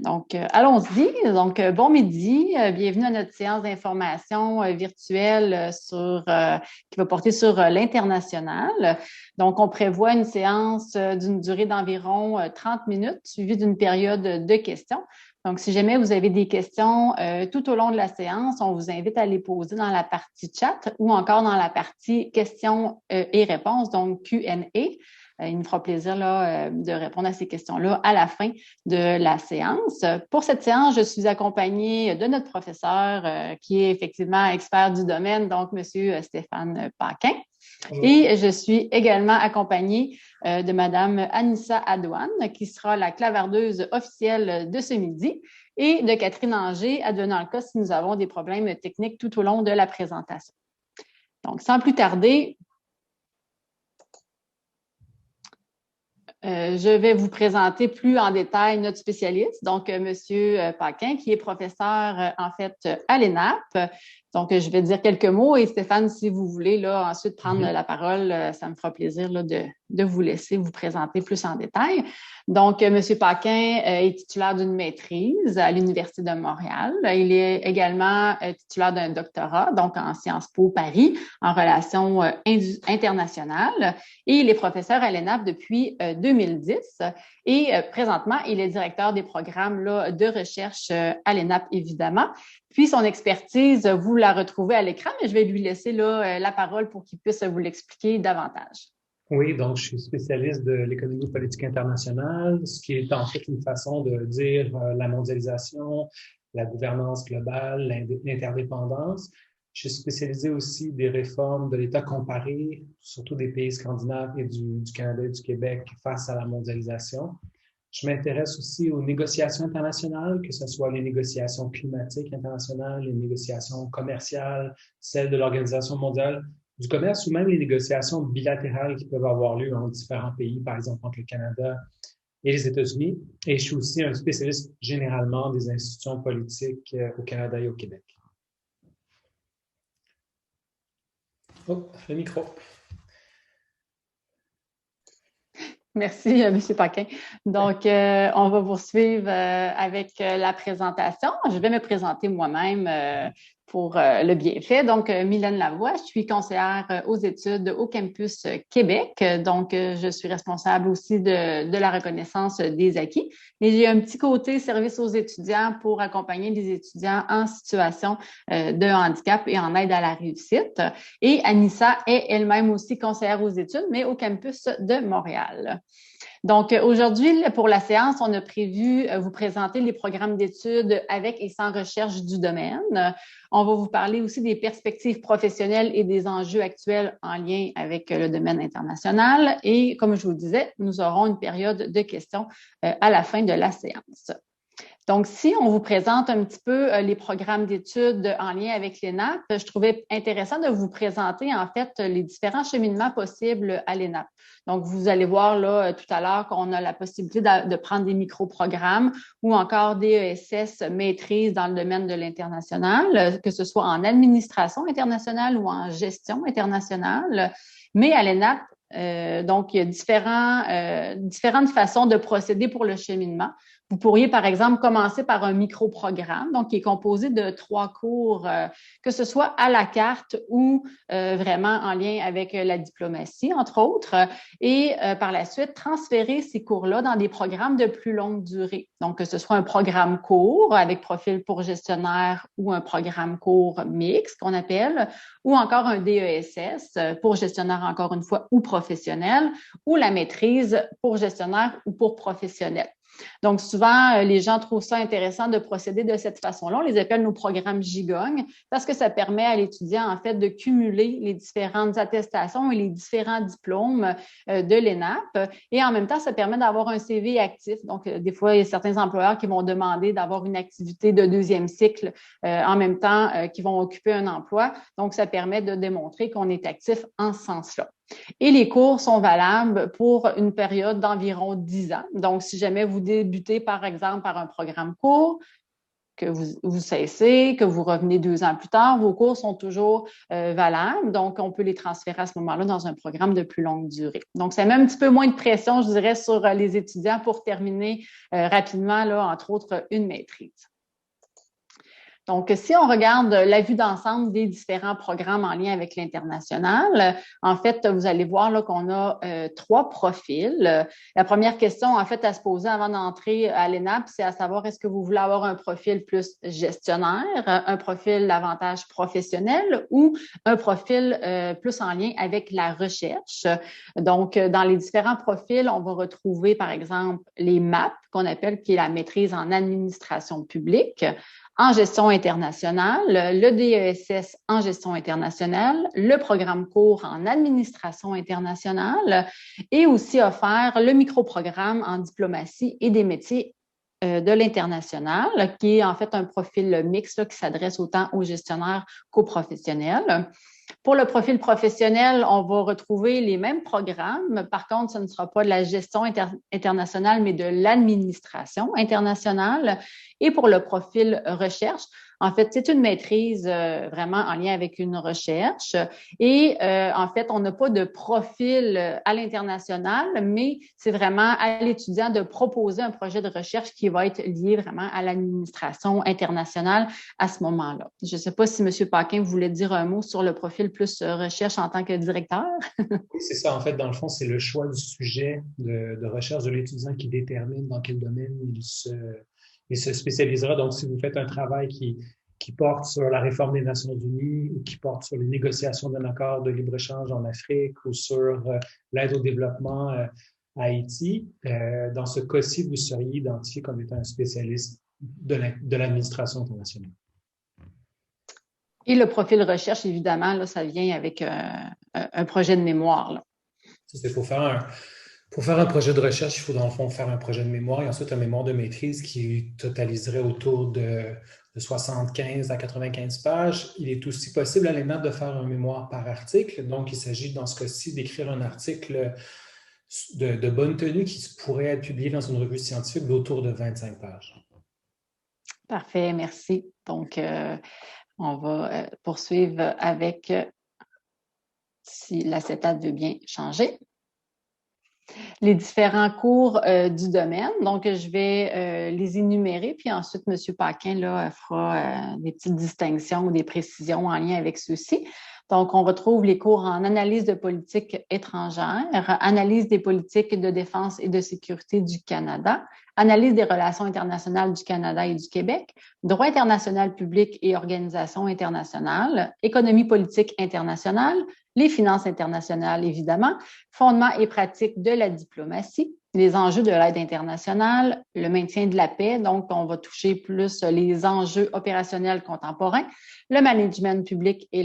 Donc, allons-y. Donc, bon midi. Bienvenue à notre séance d'information virtuelle qui va porter sur l'international. Donc, on prévoit une séance d'une durée d'environ 30 minutes, suivie d'une période de questions. Donc, si jamais vous avez des questions tout au long de la séance, on vous invite à les poser dans la partie chat ou encore dans la partie questions et réponses, donc Q&A. Il nous fera plaisir là, de répondre à ces questions-là à la fin de la séance. Pour cette séance, je suis accompagnée de notre professeur qui est effectivement expert du domaine, donc M. Stéphane Paquin. Et je suis également accompagnée de Mme Anissa Adouane, qui sera la clavardeuse officielle de ce midi, et de Catherine Anger, advenant le cas si nous avons des problèmes techniques tout au long de la présentation. Donc, sans plus tarder, je vais vous présenter plus en détail notre spécialiste, donc M. Paquin, qui est professeur en fait à l'ENAP. Donc, je vais dire quelques mots et Stéphane, si vous voulez là, ensuite prendre la parole, ça me fera plaisir là, de vous laisser vous présenter plus en détail. Donc, M. Paquin est titulaire d'une maîtrise à l'Université de Montréal. Il est également titulaire d'un doctorat, donc en Sciences Po Paris, en relations internationales. Et il est professeur à l'ENAP depuis 2010. Et présentement, il est directeur des programmes là, de recherche à l'ENAP, évidemment. Puis son expertise, vous la retrouvez à l'écran, mais je vais lui laisser là, la parole pour qu'il puisse vous l'expliquer davantage. Oui, donc je suis spécialiste de l'économie politique internationale, ce qui est en fait une façon de dire la mondialisation, la gouvernance globale, l'interdépendance. Je suis spécialisé aussi des réformes de l'État comparé, surtout des pays scandinaves et du Canada et du Québec face à la mondialisation. Je m'intéresse aussi aux négociations internationales, que ce soit les négociations climatiques internationales, les négociations commerciales, celles de l'Organisation mondiale du commerce ou même les négociations bilatérales qui peuvent avoir lieu entre différents pays, par exemple entre le Canada et les États-Unis. Et je suis aussi un spécialiste généralement des institutions politiques au Canada et au Québec. Oh, le micro. Merci, M. Paquin. Donc, on va poursuivre avec la présentation. Je vais me présenter moi-même pour le bienfait. Donc, Mylène Lavoie, je suis conseillère aux études au campus Québec. Donc, je suis responsable aussi de la reconnaissance des acquis. Mais j'ai un petit côté service aux étudiants pour accompagner les étudiants en situation de handicap et en aide à la réussite. Et Anissa est elle-même aussi conseillère aux études, mais au campus de Montréal. Donc, aujourd'hui, pour la séance, on a prévu vous présenter les programmes d'études avec et sans recherche du domaine. On va vous parler aussi des perspectives professionnelles et des enjeux actuels en lien avec le domaine international. Et comme je vous le disais, nous aurons une période de questions à la fin de la séance. Donc, si on vous présente un petit peu les programmes d'études en lien avec l'ENAP, je trouvais intéressant de vous présenter en fait les différents cheminements possibles à l'ENAP. Donc, vous allez voir là tout à l'heure qu'on a la possibilité de prendre des micro-programmes ou encore des ESS maîtrise dans le domaine de l'international, que ce soit en administration internationale ou en gestion internationale. Mais à l'ENAP, donc, il y a différentes façons de procéder pour le cheminement. Vous pourriez, par exemple, commencer par un micro-programme, donc qui est composé de 3 cours, que ce soit à la carte ou vraiment en lien avec la diplomatie, entre autres, et par la suite, transférer ces cours-là dans des programmes de plus longue durée. Donc, que ce soit un programme court avec profil pour gestionnaire ou un programme court mixte qu'on appelle, ou encore un DESS pour gestionnaire, encore une fois, ou professionnel, ou la maîtrise pour gestionnaire ou pour professionnel. Donc, souvent, les gens trouvent ça intéressant de procéder de cette façon-là. On les appelle nos programmes gigognes parce que ça permet à l'étudiant, en fait, de cumuler les différentes attestations et les différents diplômes de l'ENAP. Et en même temps, ça permet d'avoir un CV actif. Donc, des fois, il y a certains employeurs qui vont demander d'avoir une activité de 2e cycle en même temps qui vont occuper un emploi. Donc, ça permet de démontrer qu'on est actif en ce sens-là. Et les cours sont valables pour une période d'environ 10 ans. Donc, si jamais vous débutez, par exemple, par un programme court, que vous cessez, que vous revenez 2 ans plus tard, vos cours sont toujours valables. Donc, on peut les transférer à ce moment-là dans un programme de plus longue durée. Donc, ça met un petit peu moins de pression, je dirais, sur les étudiants pour terminer rapidement, là, entre autres, une maîtrise. Donc, si on regarde la vue d'ensemble des différents programmes en lien avec l'international, en fait, vous allez voir là qu'on a 3 profils. La première question, en fait, à se poser avant d'entrer à l'ENAP, c'est à savoir est-ce que vous voulez avoir un profil plus gestionnaire, un profil davantage professionnel ou un profil plus en lien avec la recherche. Donc, dans les différents profils, on va retrouver, par exemple, les MAP, qu'on appelle, qui est la maîtrise en administration publique, en gestion internationale, le DESS en gestion internationale, le programme court en administration internationale et aussi offert le microprogramme en diplomatie et des métiers de l'international, qui est en fait un profil mixte là, qui s'adresse autant aux gestionnaires qu'aux professionnels. Pour le profil professionnel, on va retrouver les mêmes programmes. Par contre, ce ne sera pas de la gestion internationale, mais de l'administration internationale. Et pour le profil recherche, en fait, c'est une maîtrise vraiment en lien avec une recherche. Et en fait, on n'a pas de profil à l'international, mais c'est vraiment à l'étudiant de proposer un projet de recherche qui va être lié vraiment à l'administration internationale à ce moment-là. Je ne sais pas si M. Paquin voulait dire un mot sur le profil plus recherche en tant que directeur. Oui, c'est ça. En fait, dans le fond, c'est le choix du sujet de recherche de l'étudiant qui détermine dans quel domaine il se spécialisera. Donc, si vous faites un travail qui porte sur la réforme des Nations Unies ou qui porte sur les négociations d'un accord de libre-échange en Afrique ou sur l'aide au développement à Haïti, dans ce cas-ci, vous seriez identifié comme étant un spécialiste de l'administration internationale. Et le profil recherche, évidemment, là, ça vient avec un projet de mémoire. Là. C'est pour faire un projet de recherche, il faut dans le fond faire un projet de mémoire et ensuite un mémoire de maîtrise qui totaliserait autour de 75 à 95 pages. Il est aussi possible à l'ENAP de faire un mémoire par article. Donc, il s'agit dans ce cas-ci d'écrire un article de bonne tenue qui pourrait être publié dans une revue scientifique d'autour de 25 pages. Parfait, merci. Donc, on va poursuivre avec, si l'acétate veut bien changer, les différents cours du domaine. Donc, je vais les énumérer, puis ensuite, M. Paquin là, fera des petites distinctions ou des précisions en lien avec ceux-ci. Donc, on retrouve les cours en analyse de politique étrangère, analyse des politiques de défense et de sécurité du Canada, analyse des relations internationales du Canada et du Québec, droit international public et organisation internationale, économie politique internationale, les finances internationales, évidemment, fondements et pratiques de la diplomatie, les enjeux de l'aide internationale, le maintien de la paix, donc on va toucher plus les enjeux opérationnels contemporains, le management public et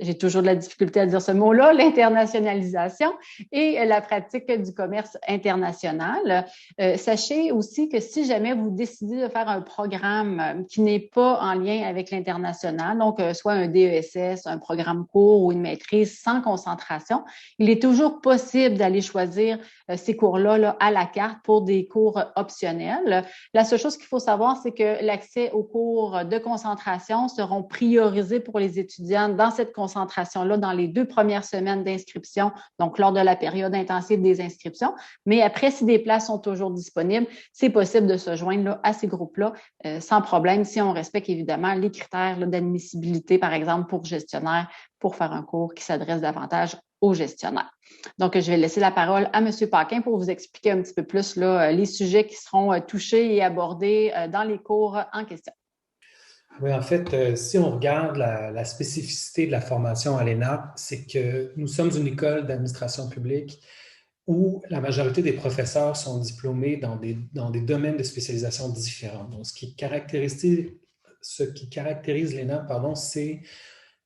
j'ai toujours de la difficulté à dire ce mot-là, l'internationalisation et la pratique du commerce international. Sachez aussi que si jamais vous décidez de faire un programme qui n'est pas en lien avec l'international, donc soit un DESS, un programme court ou une maîtrise sans concentration, il est toujours possible d'aller choisir ces cours-là là, à la carte pour des cours optionnels. La seule chose qu'il faut savoir, c'est que l'accès aux cours de concentration seront priorisés pour les étudiants dans cette concentration-là dans les 2 premières semaines d'inscription, donc lors de la période intensive des inscriptions. Mais après, si des places sont toujours disponibles, c'est possible de se joindre là, à ces groupes-là sans problème si on respecte évidemment les critères d'admissibilité, par exemple, pour gestionnaire, pour faire un cours qui s'adresse davantage aux gestionnaires. Donc, je vais laisser la parole à M. Paquin pour vous expliquer un petit peu plus là, les sujets qui seront touchés et abordés dans les cours en question. Oui, en fait, si on regarde la spécificité de la formation à l'ENAP, c'est que nous sommes une école d'administration publique où la majorité des professeurs sont diplômés dans des domaines de spécialisation différents. Donc, ce qui caractérise l'ENAP, c'est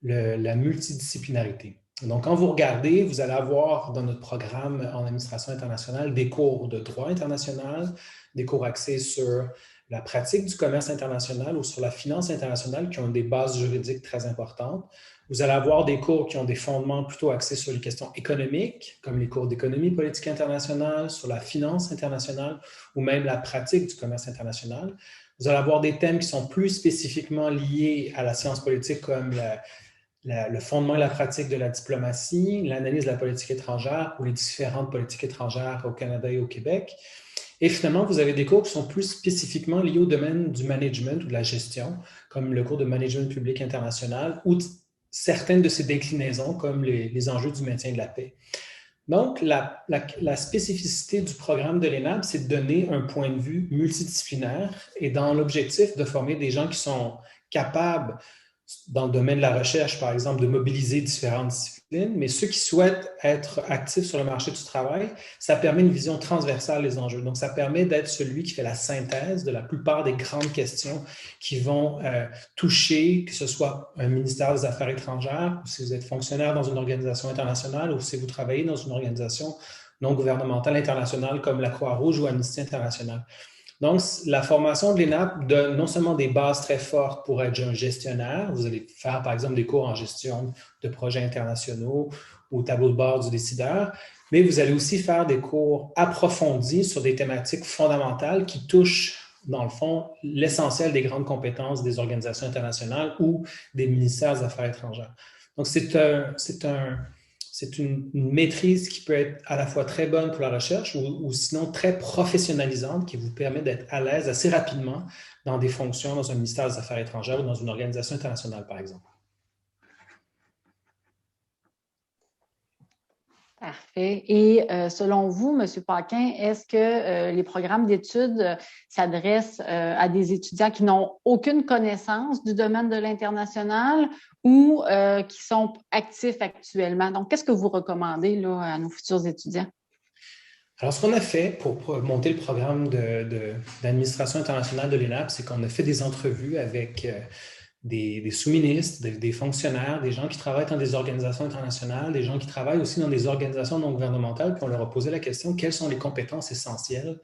la multidisciplinarité. Donc, quand vous regardez, vous allez avoir dans notre programme en administration internationale des cours de droit international, des cours axés sur la pratique du commerce international ou sur la finance internationale qui ont des bases juridiques très importantes. Vous allez avoir des cours qui ont des fondements plutôt axés sur les questions économiques, comme les cours d'économie politique internationale, sur la finance internationale ou même la pratique du commerce international. Vous allez avoir des thèmes qui sont plus spécifiquement liés à la science politique, comme le fondement et la pratique de la diplomatie, l'analyse de la politique étrangère ou les différentes politiques étrangères au Canada et au Québec. Et finalement, vous avez des cours qui sont plus spécifiquement liés au domaine du management ou de la gestion, comme le cours de management public international ou certaines de ses déclinaisons, comme les enjeux du maintien de la paix. Donc, la spécificité du programme de l'ENAB, c'est de donner un point de vue multidisciplinaire et dans l'objectif de former des gens qui sont capables, dans le domaine de la recherche, par exemple, de mobiliser différentes disciplines, mais ceux qui souhaitent être actifs sur le marché du travail, ça permet une vision transversale des enjeux. Donc, ça permet d'être celui qui fait la synthèse de la plupart des grandes questions qui vont toucher, que ce soit un ministère des Affaires étrangères, ou si vous êtes fonctionnaire dans une organisation internationale, ou si vous travaillez dans une organisation non gouvernementale internationale comme la Croix-Rouge ou Amnesty International. Donc, la formation de l'ENAP donne non seulement des bases très fortes pour être un gestionnaire, vous allez faire par exemple des cours en gestion de projets internationaux ou tableau de bord du décideur, mais vous allez aussi faire des cours approfondis sur des thématiques fondamentales qui touchent, dans le fond, l'essentiel des grandes compétences des organisations internationales ou des ministères des Affaires étrangères. Donc, c'est une maîtrise qui peut être à la fois très bonne pour la recherche ou sinon très professionnalisante qui vous permet d'être à l'aise assez rapidement dans des fonctions dans un ministère des Affaires étrangères ou dans une organisation internationale, par exemple. Parfait. Et selon vous, M. Paquin, est-ce que les programmes d'études s'adressent à des étudiants qui n'ont aucune connaissance du domaine de l'international ou qui sont actifs actuellement? Donc, qu'est-ce que vous recommandez là, à nos futurs étudiants? Alors, ce qu'on a fait pour monter le programme d'administration internationale de l'ENAP, c'est qu'on a fait des entrevues avec des sous-ministres, des fonctionnaires, des gens qui travaillent dans des organisations internationales, des gens qui travaillent aussi dans des organisations non gouvernementales, puis on leur a posé la question, quelles sont les compétences essentielles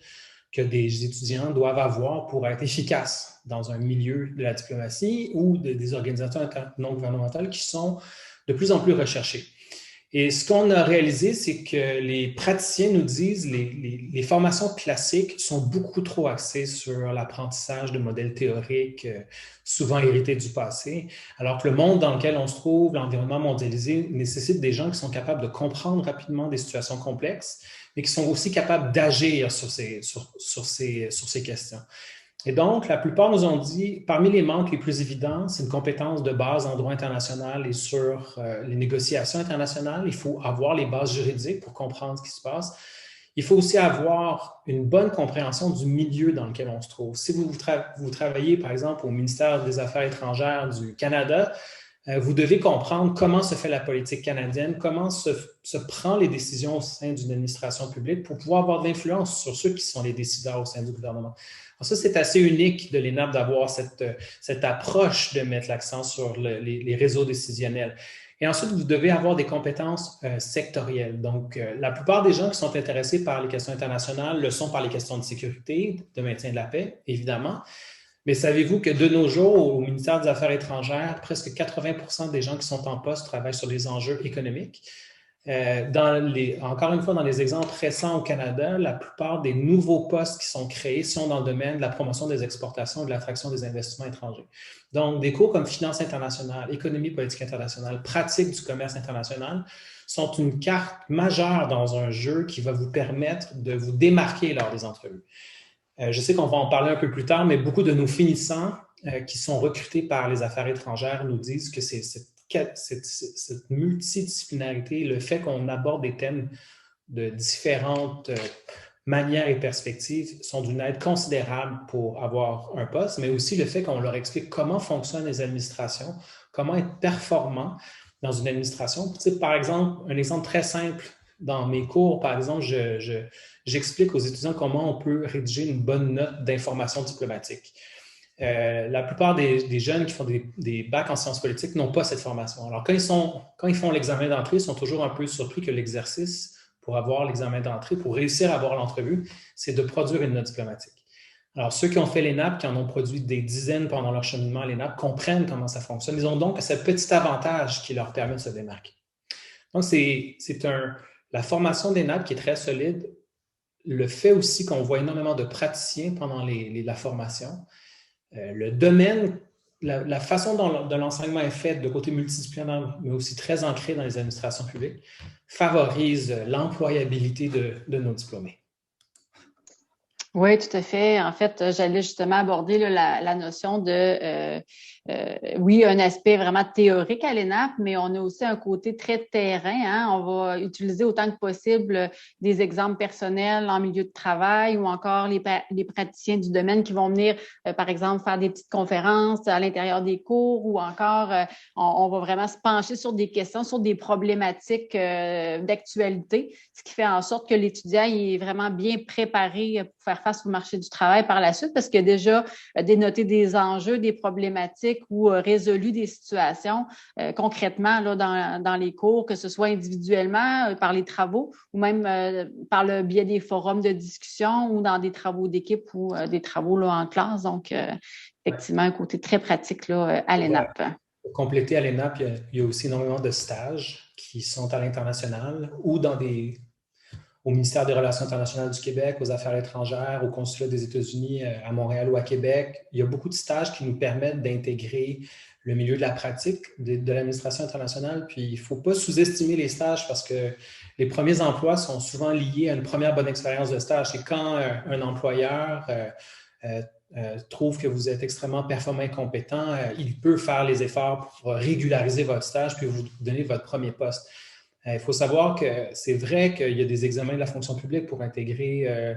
que des étudiants doivent avoir pour être efficaces dans un milieu de la diplomatie ou des organisations non gouvernementales qui sont de plus en plus recherchées. Et ce qu'on a réalisé, c'est que les praticiens nous disent que les formations classiques sont beaucoup trop axées sur l'apprentissage de modèles théoriques souvent hérités du passé, alors que le monde dans lequel on se trouve, l'environnement mondialisé, nécessite des gens qui sont capables de comprendre rapidement des situations complexes, mais qui sont aussi capables d'agir sur ces questions. Et donc, la plupart nous ont dit, parmi les manques les plus évidents, c'est une compétence de base en droit international et sur les négociations internationales. Il faut avoir les bases juridiques pour comprendre ce qui se passe. Il faut aussi avoir une bonne compréhension du milieu dans lequel on se trouve. Si vous travaillez, par exemple, au ministère des Affaires étrangères du Canada, vous devez comprendre comment se fait la politique canadienne, comment se prend les décisions au sein d'une administration publique pour pouvoir avoir de l'influence sur ceux qui sont les décideurs au sein du gouvernement. Alors ça, c'est assez unique de l'ENAP d'avoir cette approche de mettre l'accent sur les réseaux décisionnels. Et ensuite, vous devez avoir des compétences sectorielles. Donc, la plupart des gens qui sont intéressés par les questions internationales le sont par les questions de sécurité, de maintien de la paix, évidemment. Mais savez-vous que de nos jours, au ministère des Affaires étrangères, presque 80% des gens qui sont en poste travaillent sur les enjeux économiques. Encore une fois, dans les exemples récents au Canada, la plupart des nouveaux postes qui sont créés sont dans le domaine de la promotion des exportations et de l'attraction des investissements étrangers. Donc, des cours comme finance internationale, économie politique internationale, pratique du commerce international sont une carte majeure dans un jeu qui va vous permettre de vous démarquer lors des entrevues. Je sais qu'on va en parler un peu plus tard, mais beaucoup de nos finissants qui sont recrutés par les affaires étrangères nous disent que cette multidisciplinarité, le fait qu'on aborde des thèmes de différentes manières et perspectives sont d'une aide considérable pour avoir un poste, mais aussi le fait qu'on leur explique comment fonctionnent les administrations, comment être performant dans une administration. Par exemple, un exemple très simple, dans mes cours, par exemple, j'explique aux étudiants comment on peut rédiger une bonne note d'information diplomatique. La plupart des jeunes qui font des bacs en sciences politiques n'ont pas cette formation. Alors, quand ils font l'examen d'entrée, ils sont toujours un peu surpris que l'exercice pour avoir l'examen d'entrée, pour réussir à avoir l'entrevue, c'est de produire une note diplomatique. Alors, ceux qui ont fait l'ENAP, qui en ont produit des dizaines pendant leur cheminement à l'ENAP, comprennent comment ça fonctionne. Ils ont donc ce petit avantage qui leur permet de se démarquer. Donc, la formation d'ENAP qui est très solide, le fait aussi qu'on voit énormément de praticiens pendant la formation. Le domaine, la façon dont l'enseignement est fait de côté multidisciplinaire, mais aussi très ancré dans les administrations publiques, favorise l'employabilité de nos diplômés. Oui, tout à fait. En fait, j'allais justement aborder là, la notion de, oui, un aspect vraiment théorique à l'ENAP, mais on a aussi un côté très terrain. Hein. On va utiliser autant que possible des exemples personnels en milieu de travail ou encore les praticiens du domaine qui vont venir, par exemple, faire des petites conférences à l'intérieur des cours ou encore, on va vraiment se pencher sur des questions, sur des problématiques d'actualité, ce qui fait en sorte que l'étudiant est vraiment bien préparé pour faire face au marché du travail par la suite parce qu'il a déjà dénoté des enjeux, des problématiques ou résolu des situations concrètement là, dans les cours, que ce soit individuellement par les travaux ou même par le biais des forums de discussion ou dans des travaux d'équipe ou des travaux là, en classe. Donc, effectivement, un côté très pratique là, à l'ENAP. Pour compléter à l'ENAP, il y a aussi énormément de stages qui sont à l'international ou au ministère des Relations internationales du Québec, aux Affaires étrangères, au Consulat des États-Unis à Montréal ou à Québec. Il y a beaucoup de stages qui nous permettent d'intégrer le milieu de la pratique de l'administration internationale. Puis, il ne faut pas sous-estimer les stages parce que les premiers emplois sont souvent liés à une première bonne expérience de stage. C'est quand un employeur trouve que vous êtes extrêmement performant et compétent, il peut faire les efforts pour régulariser votre stage puis vous donner votre premier poste. Il faut savoir que c'est vrai qu'il y a des examens de la fonction publique pour intégrer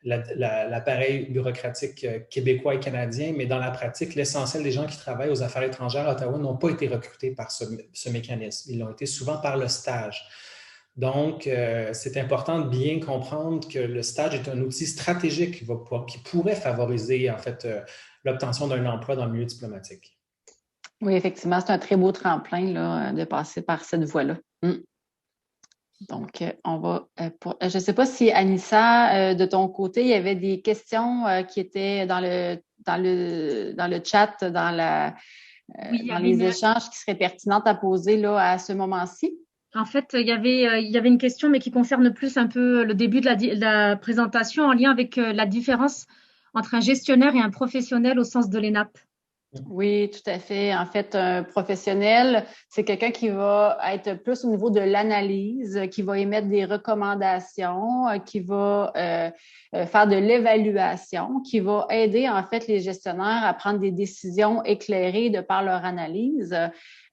l'appareil bureaucratique québécois et canadien, mais dans la pratique, l'essentiel des gens qui travaillent aux affaires étrangères à Ottawa n'ont pas été recrutés par ce mécanisme. Ils l'ont été souvent par le stage. Donc, c'est important de bien comprendre que le stage est un outil stratégique qui pourrait favoriser, en fait, l'obtention d'un emploi dans le milieu diplomatique. Oui, effectivement, c'est un très beau tremplin là, de passer par cette voie-là. Donc, on va je ne sais pas si Anissa, de ton côté, il y avait des questions qui étaient dans le chat, dans les échanges qui seraient pertinentes à poser là, à ce moment-ci. En fait, il y avait une question, mais qui concerne plus un peu le début de la présentation en lien avec la différence entre un gestionnaire et un professionnel au sens de l'ENAP. Oui, tout à fait. En fait, un professionnel, c'est quelqu'un qui va être plus au niveau de l'analyse, qui va émettre des recommandations, qui va faire de l'évaluation, qui va aider en fait les gestionnaires à prendre des décisions éclairées de par leur analyse.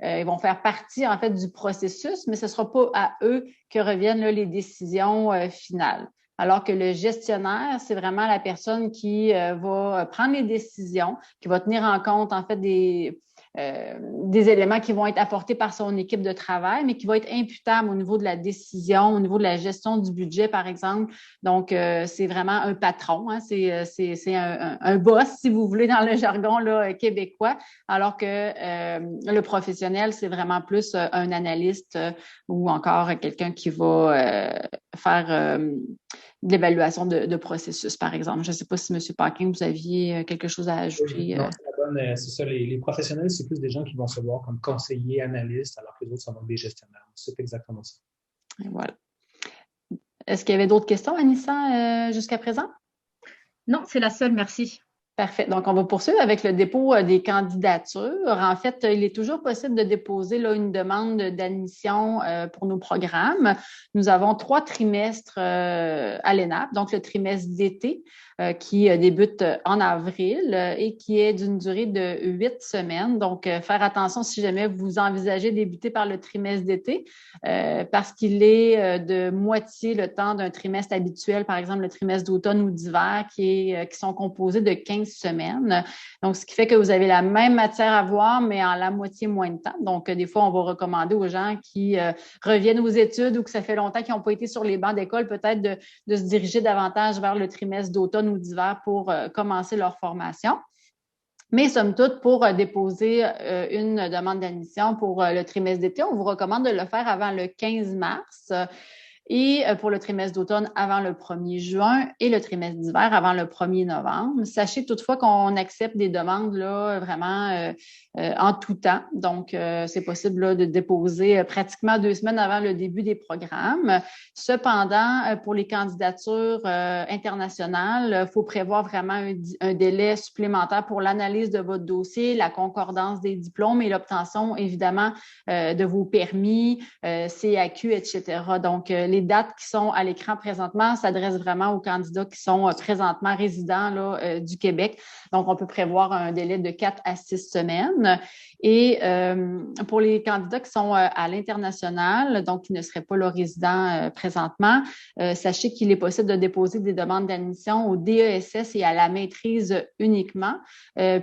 Ils vont faire partie en fait du processus, mais ce ne sera pas à eux que reviennent là, les décisions finales. Alors que le gestionnaire, c'est vraiment la personne qui va prendre les décisions, qui va tenir en compte en fait des éléments qui vont être apportés par son équipe de travail, mais qui vont être imputables au niveau de la décision, au niveau de la gestion du budget, par exemple. Donc, c'est vraiment un patron, hein, c'est un boss, si vous voulez, dans le jargon là, québécois, alors que le professionnel, c'est vraiment plus un analyste ou encore quelqu'un qui va faire de l'évaluation de processus, par exemple. Je ne sais pas si M. Paquin, vous aviez quelque chose à ajouter. Non, c'est ça. Les professionnels, c'est plus des gens qui vont se voir comme conseillers, analystes, alors que les autres sont donc des gestionnaires. C'est exactement ça. Et voilà. Est-ce qu'il y avait d'autres questions, Anissa, jusqu'à présent? Non, c'est la seule, merci. Parfait. Donc, on va poursuivre avec le dépôt des candidatures. En fait, il est toujours possible de déposer là, une demande d'admission pour nos programmes. Nous avons 3 trimestres à l'ENAP, donc le trimestre d'été qui débute en avril et qui est d'une durée de 8 semaines. Donc, faire attention si jamais vous envisagez débuter par le trimestre d'été parce qu'il est de moitié le temps d'un trimestre habituel, par exemple le trimestre d'automne ou d'hiver qui sont composés de 15 semaines. Donc, ce qui fait que vous avez la même matière à voir, mais en la moitié moins de temps. Donc, des fois, on va recommander aux gens qui reviennent aux études ou que ça fait longtemps qu'ils n'ont pas été sur les bancs d'école, peut-être de se diriger davantage vers le trimestre d'automne ou d'hiver pour commencer leur formation. Mais somme toute, pour déposer une demande d'admission pour le trimestre d'été, on vous recommande de le faire avant le 15 mars. et pour le trimestre d'automne avant le 1er juin et le trimestre d'hiver avant le 1er novembre. Sachez toutefois qu'on accepte des demandes là, vraiment en tout temps. Donc, c'est possible là, de déposer pratiquement 2 semaines avant le début des programmes. Cependant, pour les candidatures internationales, il faut prévoir vraiment un délai supplémentaire pour l'analyse de votre dossier, la concordance des diplômes et l'obtention, évidemment, de vos permis, CAQ, etc. Donc, les dates qui sont à l'écran présentement s'adressent vraiment aux candidats qui sont présentement résidents là, du Québec. Donc, on peut prévoir un délai de 4 à 6 semaines. Et pour les candidats qui sont à l'international, donc qui ne seraient pas là résidents présentement, sachez qu'il est possible de déposer des demandes d'admission au DESS et à la maîtrise uniquement,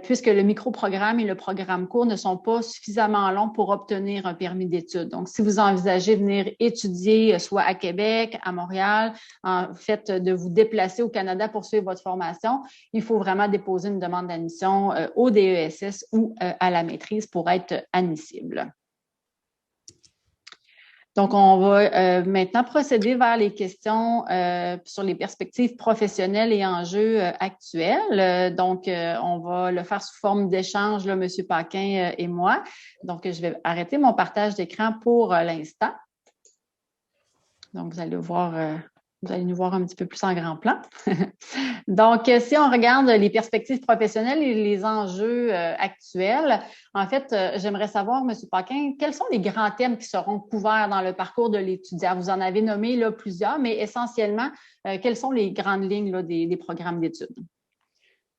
puisque le microprogramme et le programme court ne sont pas suffisamment longs pour obtenir un permis d'études. Donc, si vous envisagez venir étudier soit à Québec, à Montréal, en fait, de vous déplacer au Canada pour suivre votre formation, il faut vraiment déposer une demande d'admission au DESS ou à la maîtrise pour être admissible. Donc, on va maintenant procéder vers les questions sur les perspectives professionnelles et enjeux actuels. Donc, on va le faire sous forme d'échange, là, M. Paquin et moi. Donc, je vais arrêter mon partage d'écran pour l'instant. Donc, vous allez voir... Vous allez nous voir un petit peu plus en grand plan. Donc, si on regarde les perspectives professionnelles et les enjeux actuels, en fait, j'aimerais savoir, M. Paquin, quels sont les grands thèmes qui seront couverts dans le parcours de l'étudiant? Vous en avez nommé là, plusieurs, mais essentiellement, quelles sont les grandes lignes là, des programmes d'études?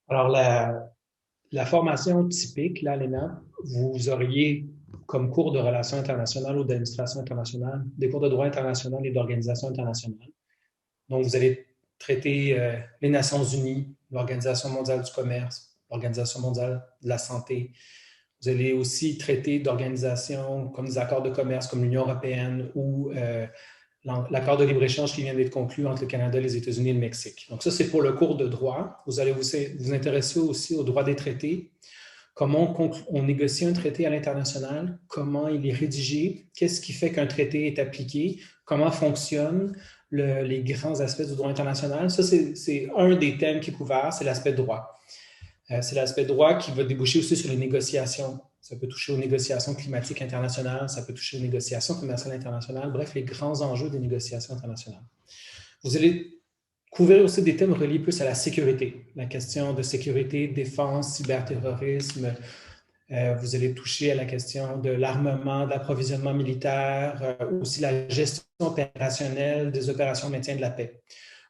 Alors, la formation typique, là, l'ENA, vous auriez comme cours de relations internationales ou d'administration internationale, des cours de droit international et d'organisation internationale. Donc, vous allez traiter les Nations unies, l'Organisation mondiale du commerce, l'Organisation mondiale de la santé. Vous allez aussi traiter d'organisations comme des accords de commerce comme l'Union européenne ou l'accord de libre-échange qui vient d'être conclu entre le Canada, les États-Unis et le Mexique. Donc, ça, c'est pour le cours de droit. Vous allez vous intéresser aussi au droit des traités, comment on négocie un traité à l'international, comment il est rédigé, qu'est-ce qui fait qu'un traité est appliqué, comment fonctionne les grands aspects du droit international. Ça, c'est un des thèmes qui est couvert, c'est l'aspect droit. C'est l'aspect droit qui va déboucher aussi sur les négociations. Ça peut toucher aux négociations climatiques internationales, ça peut toucher aux négociations commerciales internationales, bref, les grands enjeux des négociations internationales. Vous allez couvrir aussi des thèmes reliés plus à la sécurité, la question de sécurité, défense, cyberterrorisme. Vous allez toucher à la question de l'armement, de l'approvisionnement militaire, aussi la gestion opérationnelle des opérations de maintien de la paix.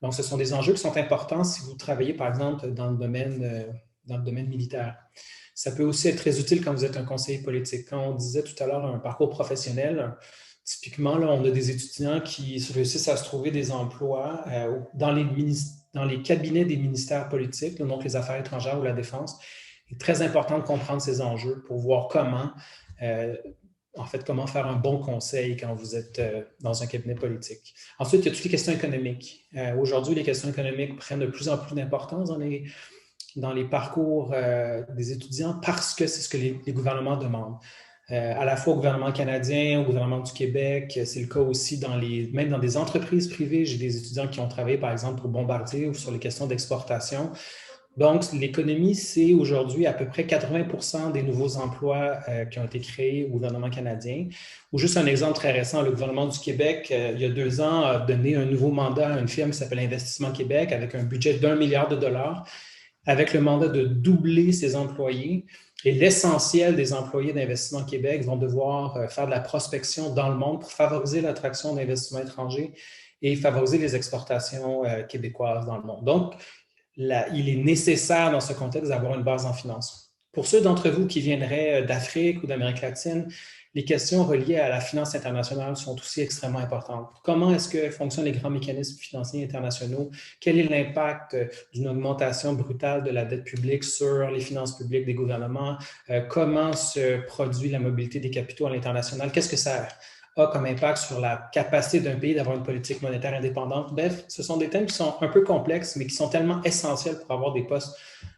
Donc, ce sont des enjeux qui sont importants si vous travaillez, par exemple, dans le domaine militaire. Ça peut aussi être très utile quand vous êtes un conseiller politique. Quand on disait tout à l'heure un parcours professionnel, typiquement, là, on a des étudiants qui réussissent à se trouver des emplois dans les cabinets des ministères politiques, donc les affaires étrangères ou la défense. Il est très important de comprendre ces enjeux pour voir comment faire un bon conseil quand vous êtes dans un cabinet politique. Ensuite, il y a toutes les questions économiques. Aujourd'hui, les questions économiques prennent de plus en plus d'importance dans les parcours des étudiants parce que c'est ce que les gouvernements demandent. À la fois au gouvernement canadien, au gouvernement du Québec, c'est le cas aussi même dans des entreprises privées. J'ai des étudiants qui ont travaillé, par exemple, pour Bombardier ou sur les questions d'exportation. Donc, l'économie, c'est aujourd'hui à peu près 80% des nouveaux emplois qui ont été créés au gouvernement canadien. Ou juste un exemple très récent, le gouvernement du Québec, il y a 2 ans, a donné un nouveau mandat à une firme qui s'appelle Investissement Québec avec un budget d'1 milliard de dollars, avec le mandat de doubler ses employés. Et l'essentiel des employés d'Investissement Québec vont devoir faire de la prospection dans le monde pour favoriser l'attraction d'investissements étrangers et favoriser les exportations québécoises dans le monde. Donc, il est nécessaire dans ce contexte d'avoir une base en finance. Pour ceux d'entre vous qui viendraient d'Afrique ou d'Amérique latine, les questions reliées à la finance internationale sont aussi extrêmement importantes. Comment est-ce que fonctionnent les grands mécanismes financiers internationaux? Quel est l'impact d'une augmentation brutale de la dette publique sur les finances publiques des gouvernements? Comment se produit la mobilité des capitaux à l'international? Qu'est-ce que ça a comme impact sur la capacité d'un pays d'avoir une politique monétaire indépendante? Bref, ce sont des thèmes qui sont un peu complexes, mais qui sont tellement essentiels pour avoir des postes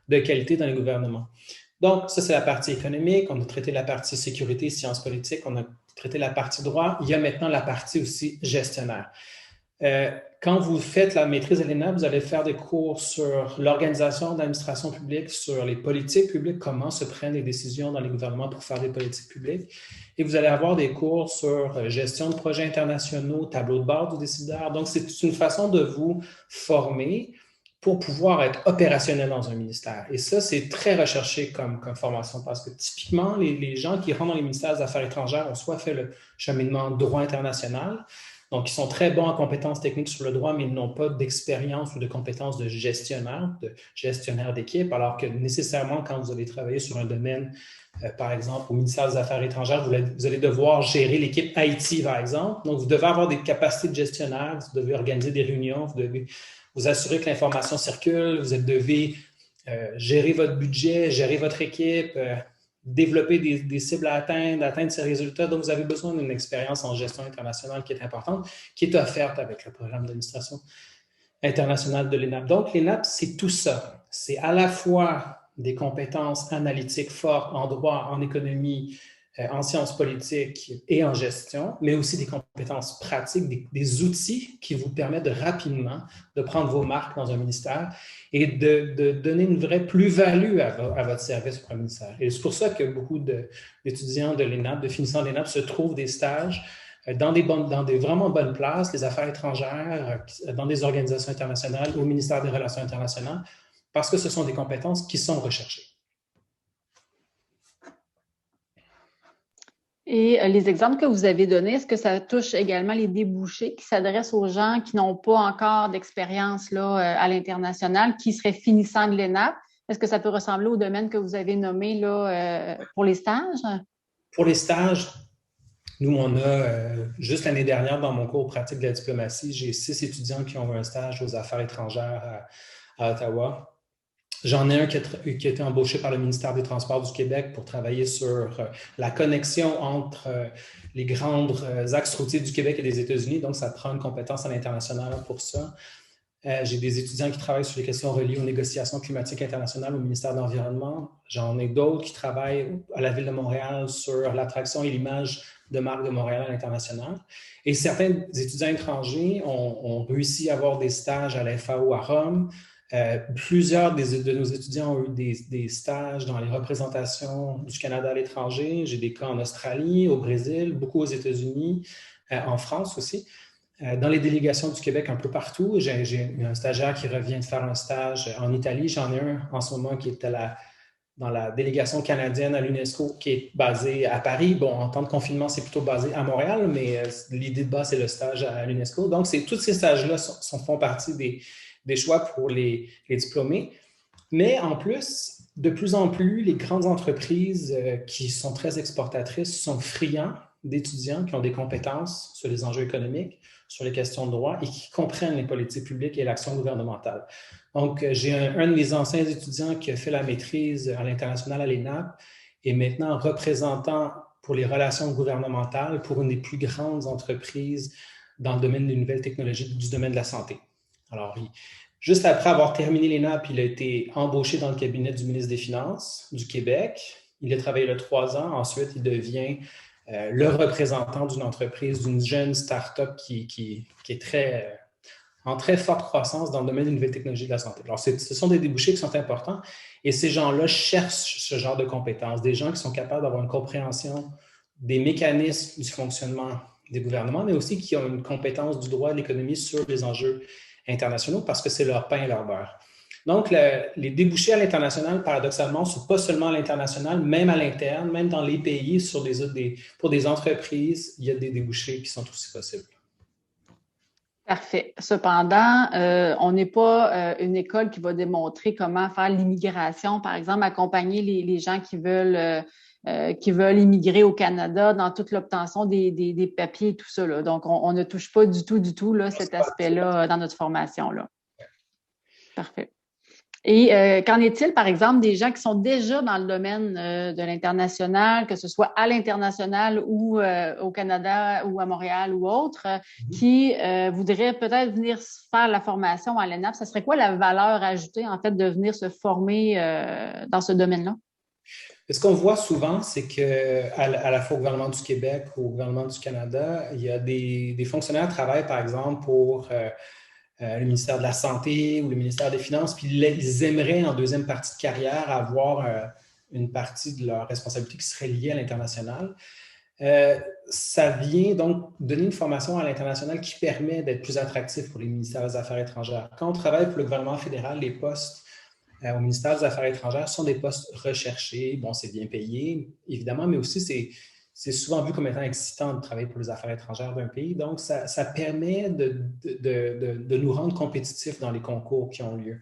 de qualité dans les gouvernements. Donc, ça, c'est la partie économique. On a traité la partie sécurité, sciences politiques. On a traité la partie droit. Il y a maintenant la partie aussi gestionnaire. Quand vous faites la maîtrise de l'ENAP, vous allez faire des cours sur l'organisation de l'administration publique, sur les politiques publiques, comment se prennent les décisions dans les gouvernements pour faire des politiques publiques. Et vous allez avoir des cours sur gestion de projets internationaux, tableau de bord du décideur. Donc, c'est une façon de vous former pour pouvoir être opérationnel dans un ministère. Et ça, c'est très recherché comme formation parce que typiquement, les gens qui rentrent dans les ministères des Affaires étrangères ont soit fait le cheminement droit international, donc ils sont très bons en compétences techniques sur le droit, mais ils n'ont pas d'expérience ou de compétences de gestionnaire d'équipe, alors que nécessairement, quand vous allez travailler sur un domaine, par exemple, au ministère des Affaires étrangères, vous allez devoir gérer l'équipe Haïti, par exemple. Donc, vous devez avoir des capacités de gestionnaire, vous devez organiser des réunions, vous devez vous assurer que l'information circule, vous devez gérer votre budget, gérer votre équipe, développer des cibles à atteindre ces résultats. Donc, vous avez besoin d'une expérience en gestion internationale qui est importante, qui est offerte avec le programme d'administration internationale de l'ENAP. Donc, l'ENAP, c'est tout ça. C'est à la fois des compétences analytiques fortes en droit, en économie, en sciences politiques et en gestion, mais aussi des compétences pratiques, des outils qui vous permettent de rapidement de prendre vos marques dans un ministère et de donner une vraie plus-value à votre service pour un ministère. Et c'est pour ça que beaucoup d'étudiants de l'ENAP, de finissants de l'ENAP, se trouvent des stages dans des vraiment bonnes places, les affaires étrangères, dans des organisations internationales, au ministère des Relations internationales, parce que ce sont des compétences qui sont recherchées. Et les exemples que vous avez donnés, est-ce que ça touche également les débouchés qui s'adressent aux gens qui n'ont pas encore d'expérience là, à l'international, qui seraient finissants de l'ENAP? Est-ce que ça peut ressembler au domaine que vous avez nommé là, pour les stages? Pour les stages, nous, on a, juste l'année dernière, dans mon cours pratique de la diplomatie, j'ai 6 étudiants qui ont eu un stage aux affaires étrangères à Ottawa. J'en ai un qui a été embauché par le ministère des Transports du Québec pour travailler sur la connexion entre les grands axes routiers du Québec et des États-Unis. Donc, ça prend une compétence à l'international pour ça. J'ai des étudiants qui travaillent sur les questions reliées aux négociations climatiques internationales au ministère de l'Environnement. J'en ai d'autres qui travaillent à la Ville de Montréal sur l'attraction et l'image de marque de Montréal à l'international. Et certains étudiants étrangers ont réussi à avoir des stages à la FAO à Rome. Plusieurs de nos étudiants ont eu des stages dans les représentations du Canada à l'étranger. J'ai des cas en Australie, au Brésil, beaucoup aux États-Unis, en France aussi. Dans les délégations du Québec, un peu partout. J'ai un stagiaire qui revient de faire un stage en Italie. J'en ai un en ce moment qui est dans la délégation canadienne à l'UNESCO qui est basée à Paris. Bon, en temps de confinement, c'est plutôt basé à Montréal, mais l'idée de base, c'est le stage à l'UNESCO. Donc, tous ces stages-là font partie des choix pour les diplômés. Mais en plus, de plus en plus, les grandes entreprises qui sont très exportatrices sont friands d'étudiants qui ont des compétences sur les enjeux économiques, sur les questions de droit et qui comprennent les politiques publiques et l'action gouvernementale. Donc, j'ai un de mes anciens étudiants qui a fait la maîtrise à l'international à l'ENAP et maintenant représentant pour les relations gouvernementales pour une des plus grandes entreprises dans le domaine des nouvelles technologies du domaine de la santé. Alors, juste après avoir terminé l'ENAP, il a été embauché dans le cabinet du ministre des Finances du Québec. Il a travaillé là 3 ans. Ensuite, il devient le représentant d'une entreprise, d'une jeune start-up qui est en très forte croissance dans le domaine des nouvelles technologies de la santé. Alors, ce sont des débouchés qui sont importants et ces gens-là cherchent ce genre de compétences, des gens qui sont capables d'avoir une compréhension des mécanismes du fonctionnement des gouvernements, mais aussi qui ont une compétence du droit et de l'économie sur les enjeux internationaux parce que c'est leur pain et leur beurre. Donc, les débouchés à l'international, paradoxalement, ne sont pas seulement à l'international, même à l'interne, même dans les pays, pour des entreprises, il y a des débouchés qui sont aussi possibles. Parfait. Cependant, on n'est pas une école qui va démontrer comment faire l'immigration, par exemple, accompagner les gens qui veulent immigrer au Canada dans toute l'obtention des papiers et tout ça, là. Donc, on ne touche pas du tout là, cet aspect-là dans notre formation, là. Parfait. Et qu'en est-il, par exemple, des gens qui sont déjà dans le domaine de l'international, que ce soit à l'international ou au Canada ou à Montréal ou autre, qui voudraient peut-être venir faire la formation à l'ENAP? Ça serait quoi la valeur ajoutée, en fait, de venir se former dans ce domaine-là? Et ce qu'on voit souvent, c'est qu'à la fois au gouvernement du Québec ou au gouvernement du Canada, il y a des fonctionnaires qui travaillent, par exemple, pour le ministère de la Santé ou le ministère des Finances, puis ils aimeraient, en deuxième partie de carrière, avoir une partie de leur responsabilité qui serait liée à l'international. Ça vient donc donner une formation à l'international qui permet d'être plus attractif pour les ministères des Affaires étrangères. Quand on travaille pour le gouvernement fédéral, les postes au ministère des Affaires étrangères sont des postes recherchés. Bon, c'est bien payé, évidemment, mais aussi c'est souvent vu comme étant excitant de travailler pour les affaires étrangères d'un pays. Donc, ça permet de nous rendre compétitifs dans les concours qui ont lieu.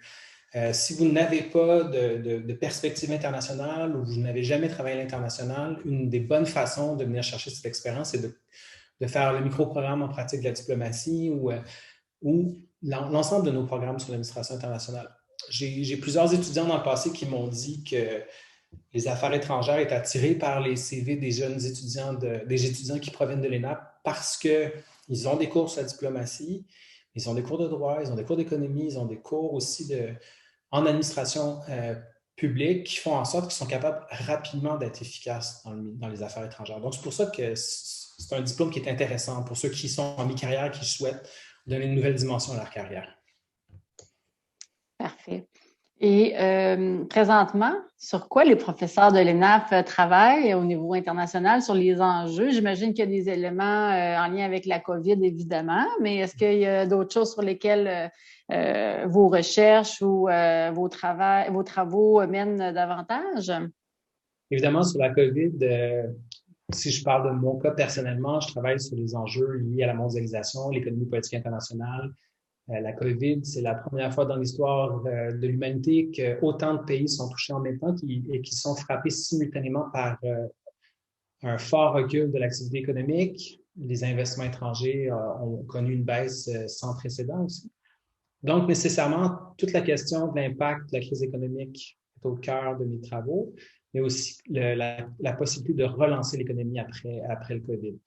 Si vous n'avez pas de perspective internationale ou vous n'avez jamais travaillé à l'international, une des bonnes façons de venir chercher cette expérience, c'est de faire le micro-programme en pratique de la diplomatie ou l'ensemble de nos programmes sur l'administration internationale. J'ai plusieurs étudiants dans le passé qui m'ont dit que les affaires étrangères étaient attirées par les CV des jeunes étudiants, des étudiants qui proviennent de l'ENAP parce qu'ils ont des cours sur la diplomatie, ils ont des cours de droit, ils ont des cours d'économie, ils ont des cours aussi en administration publique qui font en sorte qu'ils sont capables rapidement d'être efficaces dans les affaires étrangères. Donc, c'est pour ça que c'est un diplôme qui est intéressant pour ceux qui sont en mi-carrière, qui souhaitent donner une nouvelle dimension à leur carrière. Parfait. Et présentement, sur quoi les professeurs de l'ENAF travaillent au niveau international sur les enjeux? J'imagine qu'il y a des éléments en lien avec la COVID, évidemment, mais est-ce qu'il y a d'autres choses sur lesquelles vos recherches ou vos travaux mènent davantage? Évidemment, sur la COVID, si je parle de mon cas personnellement, je travaille sur les enjeux liés à la mondialisation, l'économie politique internationale. La COVID, c'est la première fois dans l'histoire de l'humanité qu'autant de pays sont touchés en même temps et qui sont frappés simultanément par un fort recul de l'activité économique. Les investissements étrangers ont connu une baisse sans précédent aussi. Donc, nécessairement, toute la question de l'impact de la crise économique est au cœur de mes travaux, mais aussi la possibilité de relancer l'économie après le COVID.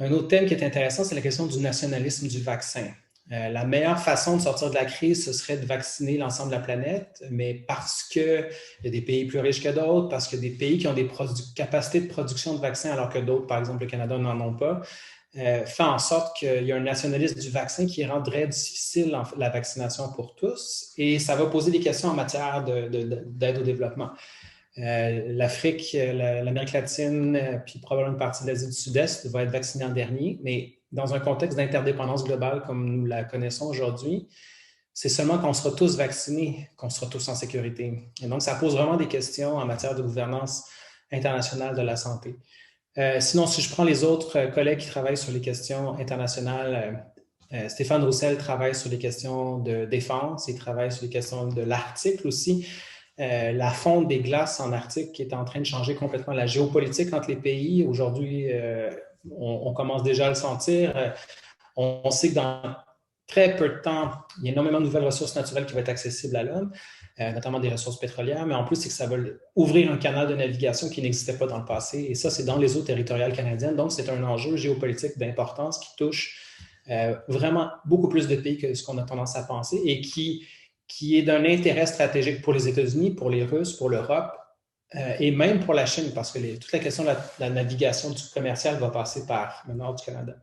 Un autre thème qui est intéressant, c'est la question du nationalisme du vaccin. La meilleure façon de sortir de la crise, ce serait de vacciner l'ensemble de la planète, mais parce qu'il y a des pays plus riches que d'autres, parce qu'il y a des pays qui ont des capacités de production de vaccins alors que d'autres, par exemple le Canada, n'en ont pas, fait en sorte qu'il y a un nationalisme du vaccin qui rendrait difficile la vaccination pour tous et ça va poser des questions en matière d'aide au développement. L'Afrique, l'Amérique latine, puis probablement une partie de l'Asie du Sud-Est va être vaccinée en dernier, mais dans un contexte d'interdépendance globale comme nous la connaissons aujourd'hui, c'est seulement quand on sera tous vaccinés qu'on sera tous en sécurité. Et donc, ça pose vraiment des questions en matière de gouvernance internationale de la santé. Sinon, si je prends les autres collègues qui travaillent sur les questions internationales, Stéphane Roussel travaille sur les questions de défense, il travaille sur les questions de l'Arctique aussi. La fonte des glaces en Arctique qui est en train de changer complètement la géopolitique entre les pays. Aujourd'hui, on commence déjà à le sentir. On sait que dans très peu de temps, il y a énormément de nouvelles ressources naturelles qui vont être accessibles à l'homme, notamment des ressources pétrolières, mais en plus, c'est que ça va ouvrir un canal de navigation qui n'existait pas dans le passé. Et ça, c'est dans les eaux territoriales canadiennes. Donc, c'est un enjeu géopolitique d'importance qui touche vraiment beaucoup plus de pays que ce qu'on a tendance à penser et qui est d'un intérêt stratégique pour les États-Unis, pour les Russes, pour l'Europe et même pour la Chine, parce que toute la question de la navigation du commercial va passer par le nord du Canada.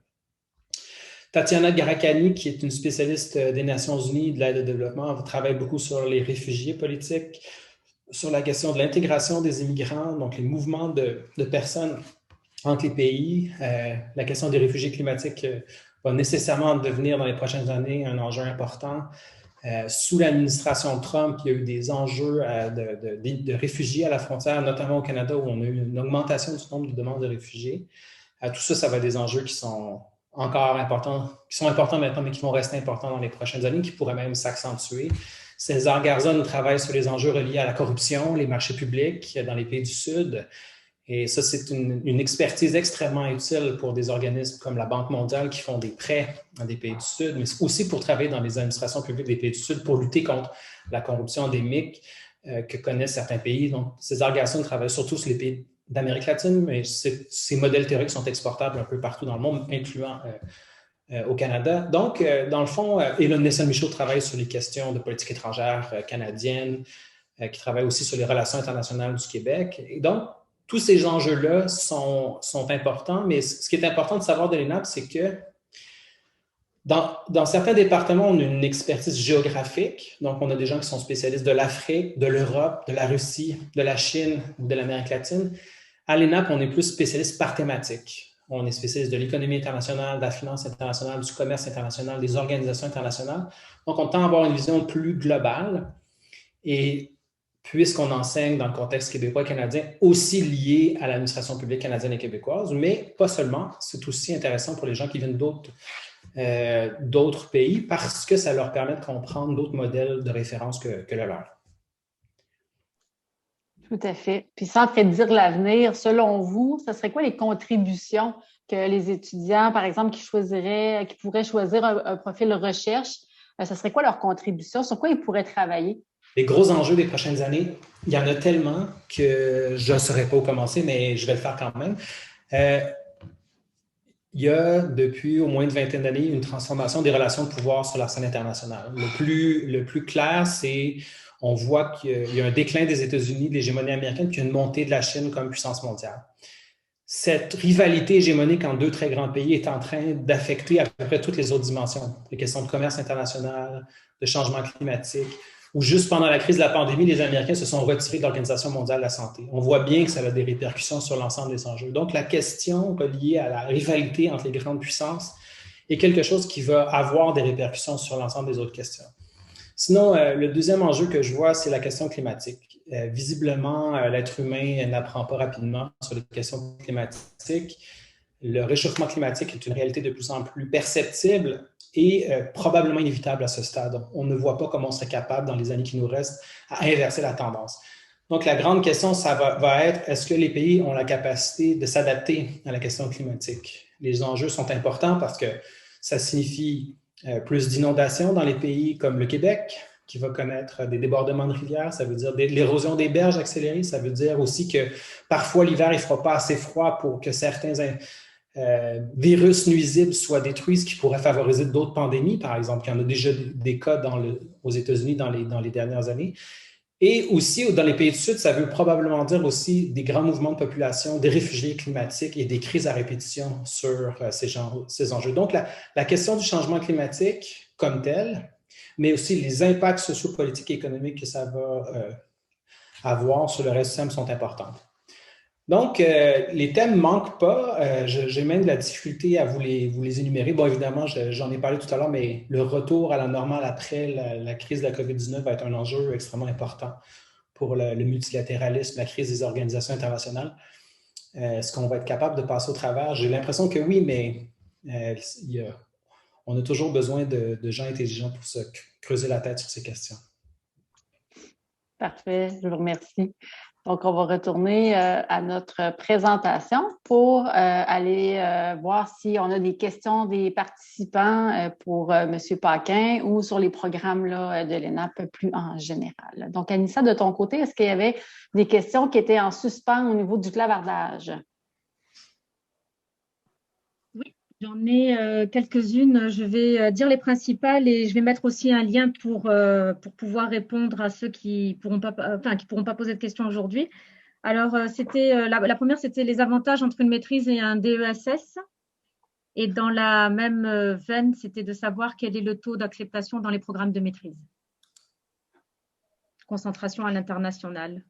Tatiana Garakani, qui est une spécialiste des Nations unies de l'aide au développement, travaille beaucoup sur les réfugiés politiques, sur la question de l'intégration des immigrants, donc les mouvements de personnes entre les pays. La question des réfugiés climatiques va nécessairement devenir dans les prochaines années un enjeu important. Sous l'administration Trump, il y a eu des enjeux de réfugiés à la frontière, notamment au Canada, où on a eu une augmentation du nombre de demandes de réfugiés. Tout ça, ça va être des enjeux qui sont encore importants, qui sont importants maintenant, mais qui vont rester importants dans les prochaines années, qui pourraient même s'accentuer. César Garzon travaille sur les enjeux reliés à la corruption, les marchés publics dans les pays du Sud. Et ça, c'est une expertise extrêmement utile pour des organismes comme la Banque mondiale qui font des prêts dans des pays du Sud, mais aussi pour travailler dans les administrations publiques des pays du Sud pour lutter contre la corruption endémique que connaissent certains pays. Donc, César Garzon travaille surtout sur les pays d'Amérique latine, mais ces modèles théoriques sont exportables un peu partout dans le monde, incluant au Canada. Donc, dans le fond, et là, Nelson Michaud travaille sur les questions de politique étrangère canadienne, qui travaille aussi sur les relations internationales du Québec. Et donc, tous ces enjeux-là sont importants, mais ce qui est important de savoir de l'ENAP, c'est que dans certains départements, on a une expertise géographique. Donc, on a des gens qui sont spécialistes de l'Afrique, de l'Europe, de la Russie, de la Chine ou de l'Amérique latine. À l'ENAP, on est plus spécialiste par thématique. On est spécialiste de l'économie internationale, de la finance internationale, du commerce international, des organisations internationales. Donc, on tend à avoir une vision plus globale. Et puisqu'on enseigne dans le contexte québécois et canadien, aussi lié à l'administration publique canadienne et québécoise, mais pas seulement. C'est aussi intéressant pour les gens qui viennent d'autres pays parce que ça leur permet de comprendre d'autres modèles de référence que le leur. Tout à fait. Puis sans prédire l'avenir, selon vous, ce serait quoi les contributions que les étudiants, par exemple, qui pourraient choisir un profil de recherche, ce serait quoi leur contribution? Sur quoi ils pourraient travailler? Les gros enjeux des prochaines années, il y en a tellement que je ne saurais pas où commencer, mais je vais le faire quand même. Il y a depuis au moins une vingtaine d'années une transformation des relations de pouvoir sur la scène internationale. Le plus clair, c'est on voit qu'il y a un déclin des États-Unis, de l'hégémonie américaine, puis une montée de la Chine comme puissance mondiale. Cette rivalité hégémonique en deux très grands pays est en train d'affecter à peu près toutes les autres dimensions. Les questions de commerce international, de changement climatique, ou juste pendant la crise de la pandémie, les Américains se sont retirés de l'Organisation mondiale de la santé. On voit bien que ça a des répercussions sur l'ensemble des enjeux. Donc, la question reliée à la rivalité entre les grandes puissances est quelque chose qui va avoir des répercussions sur l'ensemble des autres questions. Sinon, le deuxième enjeu que je vois, c'est la question climatique. Visiblement, l'être humain n'apprend pas rapidement sur les questions climatiques. Le réchauffement climatique est une réalité de plus en plus perceptible et probablement inévitable à ce stade. On ne voit pas comment on serait capable, dans les années qui nous restent, à inverser la tendance. Donc, la grande question, ça va être, est-ce que les pays ont la capacité de s'adapter à la question climatique? Les enjeux sont importants parce que ça signifie plus d'inondations dans les pays comme le Québec, qui va connaître des débordements de rivières. Ça veut dire l'érosion des berges accélérée. Ça veut dire aussi que parfois, l'hiver, il ne fera pas assez froid pour que certains virus nuisibles soient détruits, ce qui pourrait favoriser d'autres pandémies, par exemple. Il y en a déjà des cas aux États-Unis dans les dernières années. Et aussi, dans les pays du Sud, ça veut probablement dire aussi des grands mouvements de population, des réfugiés climatiques et des crises à répétition sur ces enjeux. Donc, la question du changement climatique comme tel, mais aussi les impacts sociopolitiques et économiques que ça va avoir sur le reste du système sont importants. Donc, les thèmes ne manquent pas. J'ai même de la difficulté à vous les énumérer. Bon, évidemment, j'en ai parlé tout à l'heure, mais le retour à la normale après la crise de la COVID-19 va être un enjeu extrêmement important pour le multilatéralisme, la crise des organisations internationales. Est-ce qu'on va être capable de passer au travers? J'ai l'impression que oui, mais on a toujours besoin de gens intelligents pour se creuser la tête sur ces questions. Parfait, je vous remercie. Donc, on va retourner à notre présentation pour aller voir si on a des questions des participants pour M. Paquin ou sur les programmes là, de l'ENAP plus en général. Donc, Anissa, de ton côté, est-ce qu'il y avait des questions qui étaient en suspens au niveau du clavardage? Oui, j'en ai quelques-unes. Je vais dire les principales et je vais mettre aussi un lien pour pouvoir répondre à ceux qui pourront pas poser de questions aujourd'hui. Alors, la première, c'était les avantages entre une maîtrise et un DESS. Et dans la même veine, c'était de savoir quel est le taux d'acceptation dans les programmes de maîtrise. Concentration à l'international.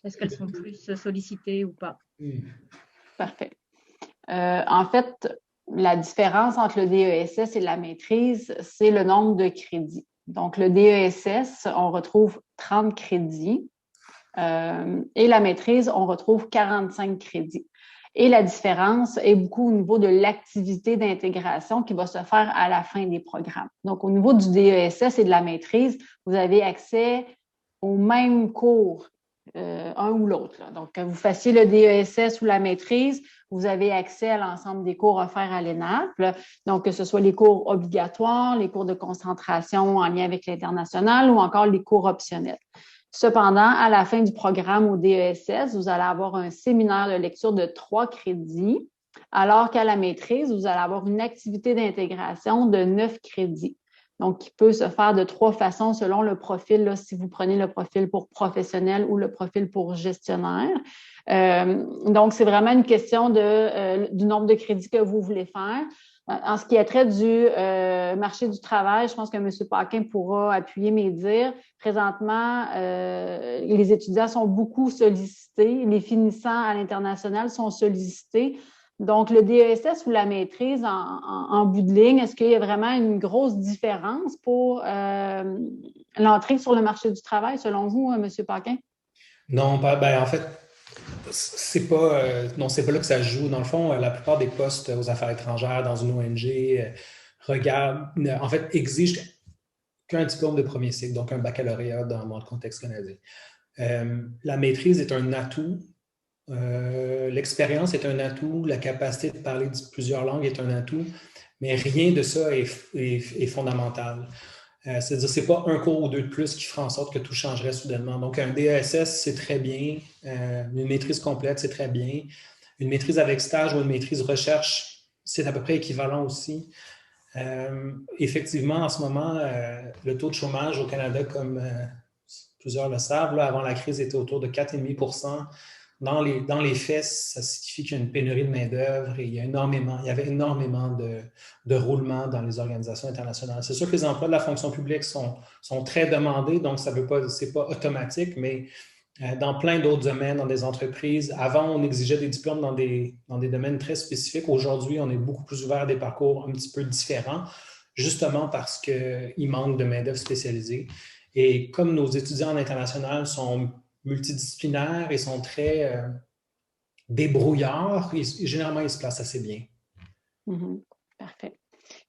Est-ce qu'elles sont plus sollicitées ou pas? Parfait. En fait, la différence entre le DESS et la maîtrise, c'est le nombre de crédits. Donc, le DESS, on retrouve 30 crédits et la maîtrise, on retrouve 45 crédits. Et la différence est beaucoup au niveau de l'activité d'intégration qui va se faire à la fin des programmes. Donc, au niveau du DESS et de la maîtrise, vous avez accès aux mêmes cours, un ou l'autre. Donc, que vous fassiez le DESS ou la maîtrise, vous avez accès à l'ensemble des cours offerts à l'ENAP. Donc, que ce soit les cours obligatoires, les cours de concentration en lien avec l'international ou encore les cours optionnels. Cependant, à la fin du programme au DESS, vous allez avoir un séminaire de lecture de 3 crédits, alors qu'à la maîtrise, vous allez avoir une activité d'intégration de 9 crédits. Donc, qui peut se faire de 3 façons selon le profil, là, si vous prenez le profil pour professionnel ou le profil pour gestionnaire. Donc, c'est vraiment une question du nombre de crédits que vous voulez faire. En ce qui est trait du marché du travail, je pense que M. Paquin pourra appuyer mes dires. Présentement, les étudiants sont beaucoup sollicités. Les finissants à l'international sont sollicités. Donc, le DESS ou la maîtrise, en bout de ligne, est-ce qu'il y a vraiment une grosse différence pour l'entrée sur le marché du travail, selon vous, M. Paquin? Non, ben, en fait, non, c'est pas là que ça se joue. Dans le fond, la plupart des postes aux affaires étrangères dans une ONG en fait, exigent qu'un diplôme de premier cycle, donc un baccalauréat dans le contexte canadien. La maîtrise est un atout. L'expérience est un atout, la capacité de parler plusieurs langues est un atout, mais rien de ça est fondamental. C'est-à-dire, c'est pas un cours ou deux de plus qui fera en sorte que tout changerait soudainement. Donc, un DESS, c'est très bien. Une maîtrise complète, c'est très bien. Une maîtrise avec stage ou une maîtrise recherche, c'est à peu près équivalent aussi. Effectivement, en ce moment, le taux de chômage au Canada, comme plusieurs le savent, là, avant la crise, était autour de 4,5 %. Dans les faits, ça signifie qu'il y a une pénurie de main-d'œuvre et il y avait énormément de roulements dans les organisations internationales. C'est sûr que les emplois de la fonction publique sont très demandés, donc c'est pas automatique, mais dans plein d'autres domaines, dans des entreprises, avant, on exigeait des diplômes dans des domaines très spécifiques. Aujourd'hui, on est beaucoup plus ouvert à des parcours un petit peu différents, justement parce qu'il manque de main-d'œuvre spécialisée. Et comme nos étudiants en international sont multidisciplinaires et sont très débrouillards, généralement, ils se placent assez bien. Parfait.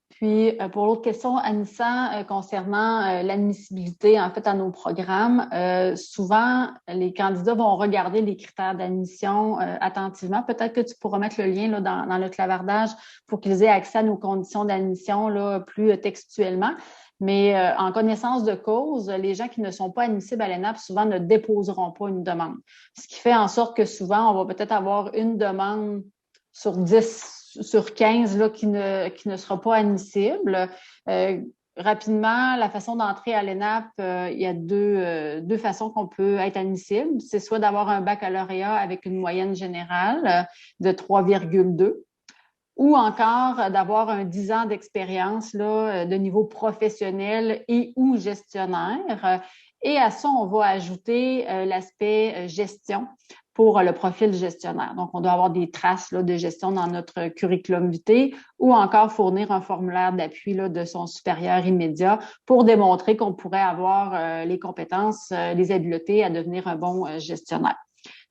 Puis, pour l'autre question, Anissa, concernant l'admissibilité, en fait, à nos programmes, souvent, les candidats vont regarder les critères d'admission attentivement. Peut-être que tu pourras mettre le lien là, dans le clavardage pour qu'ils aient accès à nos conditions d'admission là, plus textuellement. Mais en connaissance de cause, les gens qui ne sont pas admissibles à l'ENAP souvent ne déposeront pas une demande. Ce qui fait en sorte que souvent, on va peut-être avoir une demande sur 10, sur 15 là, qui ne sera pas admissible. Rapidement, la façon d'entrer à l'ENAP, il y a deux façons qu'on peut être admissible. C'est soit d'avoir un baccalauréat avec une moyenne générale de 3,2 ou encore d'avoir un 10 ans d'expérience là, de niveau professionnel et ou gestionnaire. Et à ça, on va ajouter l'aspect gestion pour le profil gestionnaire. Donc, on doit avoir des traces là, de gestion dans notre curriculum vitae ou encore fournir un formulaire d'appui là, de son supérieur immédiat pour démontrer qu'on pourrait avoir les compétences, les habiletés à devenir un bon gestionnaire.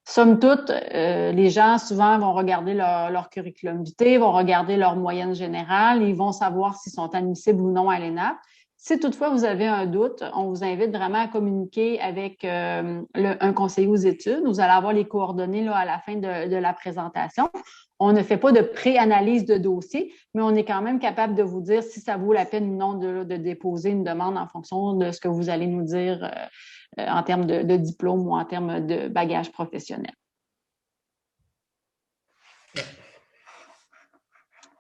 Somme toute, les gens souvent vont regarder leur curriculum vitae, vont regarder leur moyenne générale, ils vont savoir s'ils sont admissibles ou non à l'ENAP. Si toutefois vous avez un doute, on vous invite vraiment à communiquer avec un conseiller aux études. Vous allez avoir les coordonnées là, à la fin de la présentation. On ne fait pas de pré-analyse de dossier, mais on est quand même capable de vous dire si ça vaut la peine ou non de déposer une demande en fonction de ce que vous allez nous dire en termes de diplôme ou en termes de bagage professionnel.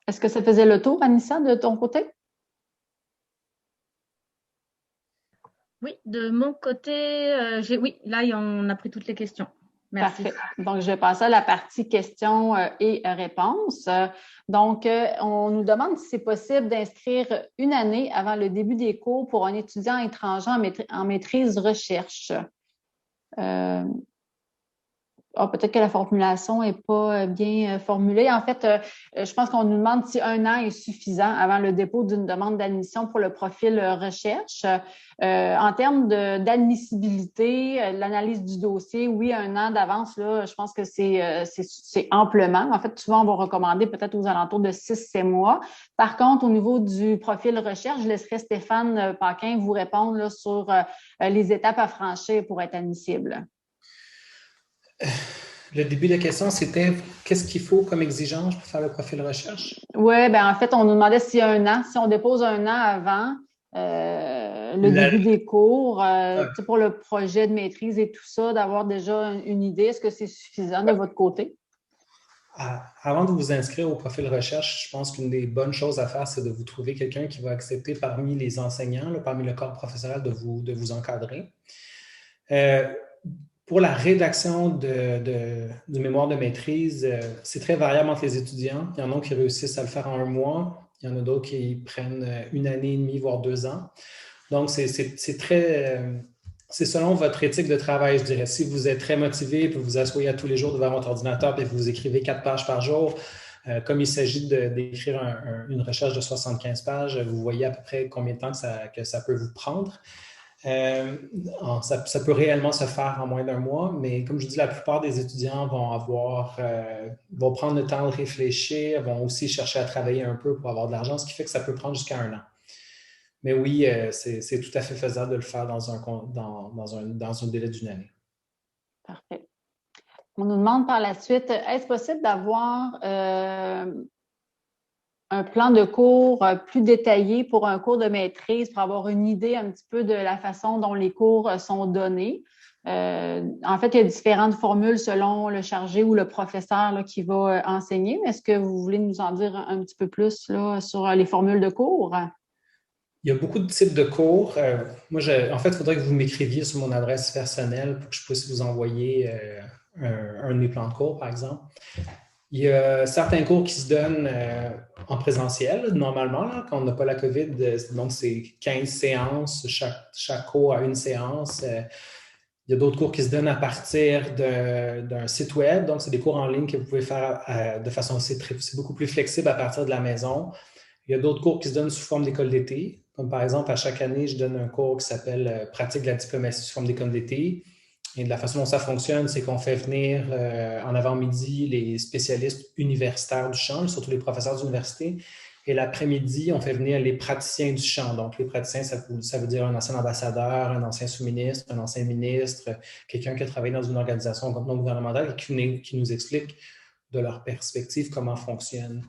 Est-ce que ça faisait le tour, Anissa, de ton côté? Oui, de mon côté, oui, là, on a pris toutes les questions. Merci. Parfait. Donc, je vais passer à la partie questions et réponses. Donc, on nous demande si c'est possible d'inscrire une année avant le début des cours pour un étudiant étranger en maîtrise recherche. Peut-être que la formulation n'est pas bien formulée. En fait, je pense qu'on nous demande si 1 an est suffisant avant le dépôt d'une demande d'admission pour le profil recherche. En termes d'admissibilité, l'analyse du dossier, oui, 1 an d'avance, là, je pense que c'est amplement. En fait, souvent, on va recommander peut-être aux alentours de 6-7 mois. Par contre, au niveau du profil recherche, je laisserai Stéphane Paquin vous répondre là, sur les étapes à franchir pour être admissible. Le début de la question, c'était qu'est-ce qu'il faut comme exigence pour faire le profil recherche? Oui, ben en fait, on nous demandait s'il y a 1 an, si on dépose 1 an avant le début des cours, pour le projet de maîtrise et tout ça, d'avoir déjà une idée. Est-ce que c'est suffisant de votre côté? Avant de vous inscrire au profil recherche, je pense qu'une des bonnes choses à faire, c'est de vous trouver quelqu'un qui va accepter parmi les enseignants, là, parmi le corps professoral, de vous encadrer. Pour la rédaction du mémoire de maîtrise, c'est très variable entre les étudiants. Il y en a qui réussissent à le faire en 1 mois. Il y en a d'autres qui prennent 1 année et demie, voire 2 ans. Donc, c'est selon votre éthique de travail, je dirais. Si vous êtes très motivé, puis vous vous asseyez à tous les jours devant votre ordinateur, puis vous écrivez 4 pages par jour, comme il s'agit d'écrire une recherche de 75 pages, vous voyez à peu près combien de temps que ça peut vous prendre. Ça peut réellement se faire en moins d'1 mois, mais comme je dis, la plupart des étudiants vont prendre le temps de réfléchir, vont aussi chercher à travailler un peu pour avoir de l'argent, ce qui fait que ça peut prendre jusqu'à 1 an. Mais oui, c'est tout à fait faisable de le faire dans un délai d'1 année. Parfait. On nous demande par la suite, est-ce possible d'avoir un plan de cours plus détaillé pour un cours de maîtrise, pour avoir une idée un petit peu de la façon dont les cours sont donnés? En fait, il y a différentes formules selon le chargé ou le professeur là, qui va enseigner. Est-ce que vous voulez nous en dire un petit peu plus là, sur les formules de cours? Il y a beaucoup de types de cours. En fait, il faudrait que vous m'écriviez sur mon adresse personnelle pour que je puisse vous envoyer un de mes plans de cours, par exemple. Il y a certains cours qui se donnent en présentiel, normalement, là, quand on n'a pas la COVID. Donc, c'est 15 séances, chaque cours a 1 séance. Il y a d'autres cours qui se donnent à partir d'un site web. Donc, c'est des cours en ligne que vous pouvez faire de façon c'est beaucoup plus flexible à partir de la maison. Il y a d'autres cours qui se donnent sous forme d'école d'été. Comme par exemple, à chaque année, je donne un cours qui s'appelle Pratique de la diplomatie sous forme d'école d'été. Et de la façon dont ça fonctionne, c'est qu'on fait venir en avant-midi les spécialistes universitaires du champ, surtout les professeurs d'université. Et l'après-midi, on fait venir les praticiens du champ. Donc, les praticiens, ça veut dire un ancien ambassadeur, un ancien sous-ministre, un ancien ministre, quelqu'un qui a travaillé dans une organisation non gouvernementale et qui nous explique de leur perspective comment fonctionne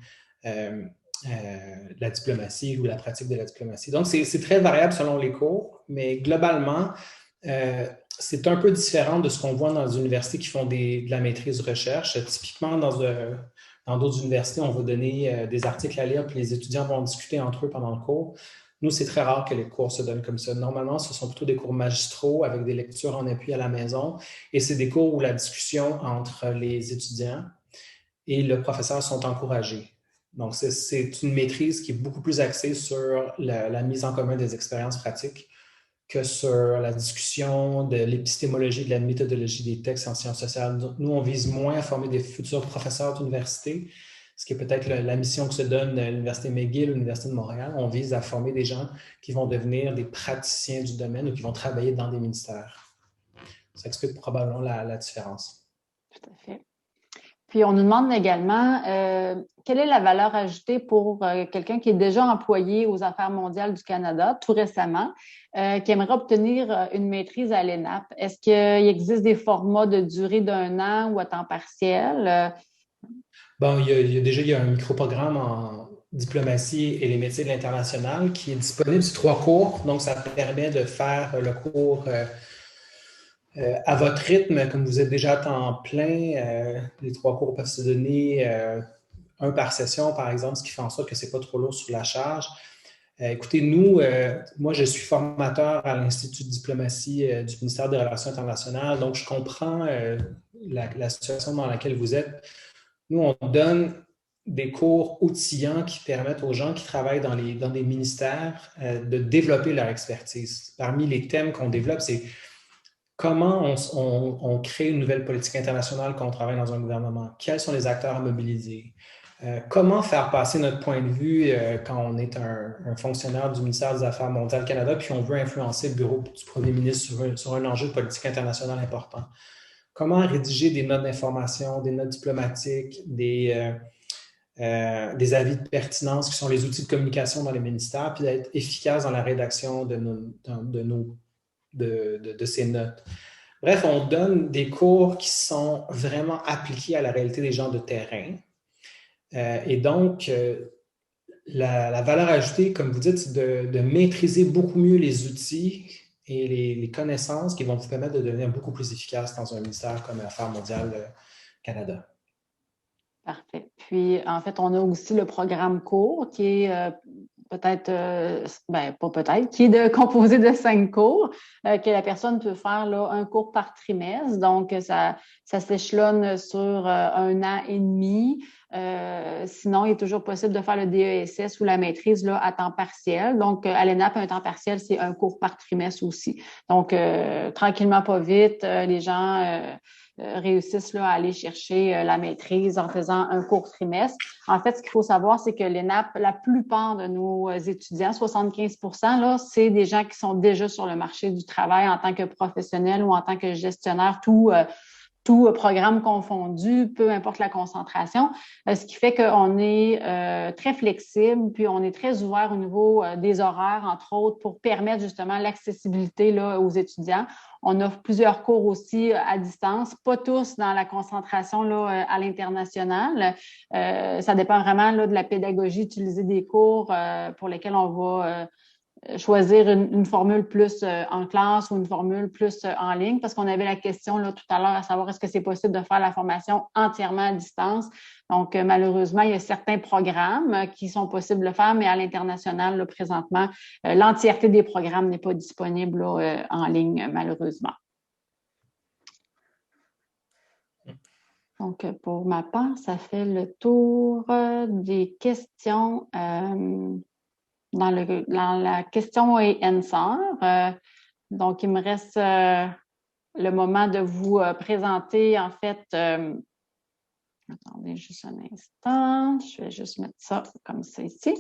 la diplomatie ou la pratique de la diplomatie. Donc, c'est très variable selon les cours, mais globalement, c'est un peu différent de ce qu'on voit dans les universités qui font de la maîtrise recherche. Typiquement, dans d'autres universités, on va donner des articles à lire, puis les étudiants vont discuter entre eux pendant le cours. Nous, c'est très rare que les cours se donnent comme ça. Normalement, ce sont plutôt des cours magistraux avec des lectures en appui à la maison, et c'est des cours où la discussion entre les étudiants et le professeur sont encouragés. Donc, c'est une maîtrise qui est beaucoup plus axée sur la mise en commun des expériences pratiques que sur la discussion de l'épistémologie, de la méthodologie des textes en sciences sociales. Nous, on vise moins à former des futurs professeurs d'université, ce qui est peut-être la mission que se donne l'Université McGill, l'Université de Montréal. On vise à former des gens qui vont devenir des praticiens du domaine ou qui vont travailler dans des ministères. Ça explique probablement la différence. Tout à fait. Puis, on nous demande également, quelle est la valeur ajoutée pour quelqu'un qui est déjà employé aux Affaires mondiales du Canada tout récemment, qui aimerait obtenir une maîtrise à l'ENAP? Est-ce qu'il existe des formats de durée d'1 an ou à temps partiel? Bon, il y a un microprogramme en diplomatie et les métiers de l'international qui est disponible sur 3 cours. Donc, ça permet de faire le cours à votre rythme, comme vous êtes déjà à temps plein. Les 3 cours peuvent se donner 1 par session, par exemple, ce qui fait en sorte que ce n'est pas trop lourd sur la charge. Écoutez, moi, je suis formateur à l'Institut de diplomatie du ministère des Relations internationales, donc je comprends la situation dans laquelle vous êtes. Nous, on donne des cours outillants qui permettent aux gens qui travaillent dans des ministères de développer leur expertise. Parmi les thèmes qu'on développe, c'est comment on crée une nouvelle politique internationale quand on travaille dans un gouvernement? Quels sont les acteurs à mobiliser? Comment faire passer notre point de vue quand on est un fonctionnaire du ministère des Affaires mondiales Canada puis on veut influencer le bureau du premier ministre sur un enjeu de politique internationale important? Comment rédiger des notes d'information, des notes diplomatiques, des avis de pertinence qui sont les outils de communication dans les ministères, puis d'être efficace dans la rédaction de ces notes. Bref, on donne des cours qui sont vraiment appliqués à la réalité des gens de terrain. Et donc, la valeur ajoutée, comme vous dites, c'est de maîtriser beaucoup mieux les outils et les connaissances qui vont vous permettre de devenir beaucoup plus efficace dans un ministère comme Affaires mondiales Canada. Parfait. Puis, en fait, on a aussi le programme court qui est peut-être, pas peut-être, qui est composé de 5 cours que la personne peut faire là, un cours par trimestre. Donc, ça s'échelonne sur 1 an et demi. Sinon, il est toujours possible de faire le DESS ou la maîtrise là, à temps partiel. Donc, à l'ENAP, un temps partiel, c'est un cours par trimestre aussi. Donc, tranquillement, pas vite, les gens réussissent là, à aller chercher la maîtrise en faisant un court trimestre. En fait, ce qu'il faut savoir, c'est que l'ENAP, la plupart de nos étudiants, 75%, là, c'est des gens qui sont déjà sur le marché du travail en tant que professionnels ou en tant que gestionnaire, tout programme confondu, peu importe la concentration, ce qui fait qu'on est très flexible, puis on est très ouvert au niveau des horaires, entre autres, pour permettre justement l'accessibilité là, aux étudiants. On offre plusieurs cours aussi à distance, pas tous dans la concentration là, à l'international. Ça dépend vraiment là, de la pédagogie utilisée des cours pour lesquels on va choisir une formule plus en classe ou une formule plus en ligne, parce qu'on avait la question là, tout à l'heure à savoir est-ce que c'est possible de faire la formation entièrement à distance. Donc, malheureusement, il y a certains programmes qui sont possibles de le faire, mais à l'international, là, présentement, l'entièreté des programmes n'est pas disponible là, en ligne, malheureusement. Donc, pour ma part, ça fait le tour des questions dans la question et answer. Donc, il me reste le moment de vous présenter, en fait, attendez juste un instant, je vais juste mettre ça comme ça ici.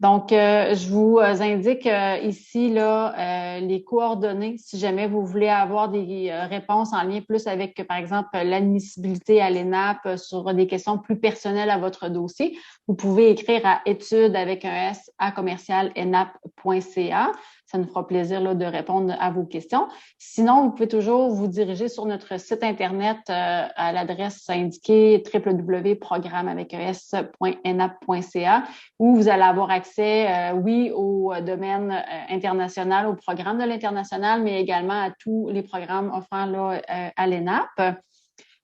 Donc, je vous indique ici là, les coordonnées si jamais vous voulez avoir des réponses en lien plus avec, par exemple, l'admissibilité à l'ENAP sur des questions plus personnelles à votre dossier. Vous pouvez écrire à études avec un S à commercial-enap.ca. Ça nous fera plaisir là, de répondre à vos questions. Sinon, vous pouvez toujours vous diriger sur notre site Internet à l'adresse indiquée www.programme.enap.ca où vous allez avoir accès, oui, au domaine international, au programme de l'international, mais également à tous les programmes offerts là, à l'ENAP.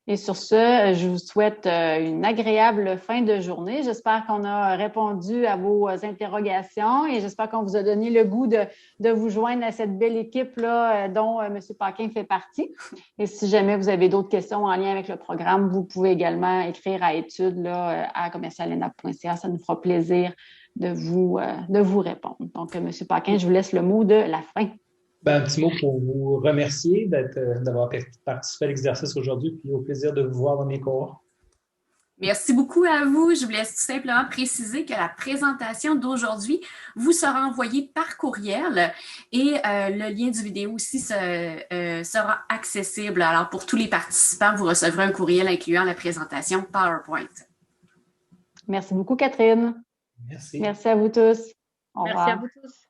Et sur ce, je vous souhaite une agréable fin de journée. J'espère qu'on a répondu à vos interrogations et j'espère qu'on vous a donné le goût de vous joindre à cette belle équipe-là dont M. Paquin fait partie. Et si jamais vous avez d'autres questions en lien avec le programme, vous pouvez également écrire à études là, à commercialenap.ca. Ça nous fera plaisir de vous répondre. Donc, M. Paquin, je vous laisse le mot de la fin. Un petit mot pour vous remercier d'avoir participé à l'exercice aujourd'hui, puis au plaisir de vous voir dans mes cours. Merci beaucoup à vous. Je voulais tout simplement préciser que la présentation d'aujourd'hui vous sera envoyée par courriel et le lien du vidéo aussi sera accessible. Alors, pour tous les participants, vous recevrez un courriel incluant la présentation PowerPoint. Merci beaucoup, Catherine. Merci. Merci à vous tous. Au revoir. Merci à vous tous.